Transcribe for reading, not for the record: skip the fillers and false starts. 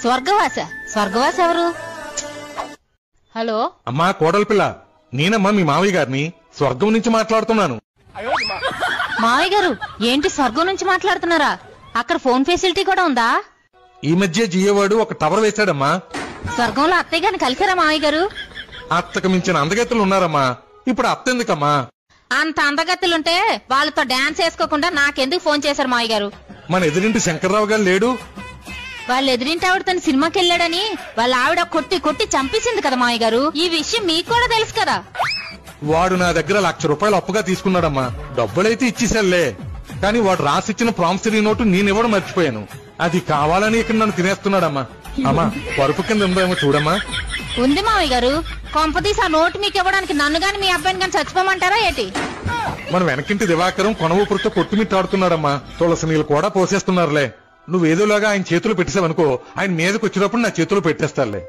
స్వర్గవాస స్వర్గవాస ఎవరు? హలో అమ్మా కోడలి పిల్ల, నేనమ్మా మీ మావయ్య గారిని స్వర్గం నుంచి మాట్లాడుతున్నాను. మావయ్య గారు ఏంటి స్వర్గం నుంచి మాట్లాడుతున్నారా? అక్కడ ఫోన్ ఫెసిలిటీ కూడా ఉందా? ఈ మధ్య జియోవాడు ఒక టవర్ వేశాడమ్మా. స్వర్గంలో అత్తయ్య గారిని కలిసారా మావయ్య గారు? అత్తకు మించిన అందగత్తెలు ఉన్నారమ్మా. ఇప్పుడు అత్తెందుకమ్మా? అంత అందగత్తెలుంటే వాళ్ళతో డాన్స్ వేసుకోకుండా నాకెందుకు ఫోన్ చేశారు మావయ్య గారు? మన ఎదురింటి శంకర్రావు గారు లేడు? వాళ్ళ ఎదురింటి ఆవిడ తన సినిమాకి వెళ్ళాడని వాళ్ళ ఆవిడ కొట్టి కొట్టి చంపేసింది కదా మావయ్య గారు. ఈ విషయం మీకు కూడా తెలుసు కదా. వాడు నా దగ్గర ₹1,00,000 అప్పుగా తీసుకున్నాడమ్మా. డబ్బులైతే ఇచ్చేసాలే, కానీ వాడు రాసిచ్చిన ప్రామిసరీ నోటు నేనివ్వడం మర్చిపోయాను. అది కావాలని ఇక్కడ నన్ను తినేస్తున్నాడమ్మా. అమ్మా పరుపు కింద ఉందేమో చూడమ్మా. ఉంది మావయ్య గారు. కొంపతీసి ఆ నోటు మీకు ఇవ్వడానికి నన్ను గాని మీ అబ్బాయిని గాని చచ్చిపోమంటారా ఏంటి? మన వెనకింటి దివాకరం కొనవూపురుతో కొట్టుమిట్టాడుతున్నాడమ్మా. తులసి నీళ్ళు కూడా పోసేస్తున్నారులే. నువ్వేదోలాగా ఆయన చేతులు పెట్టేసావనుకో, ఆయన మీదకి వచ్చినప్పుడు నా చేతులు పెట్టేస్తారులే.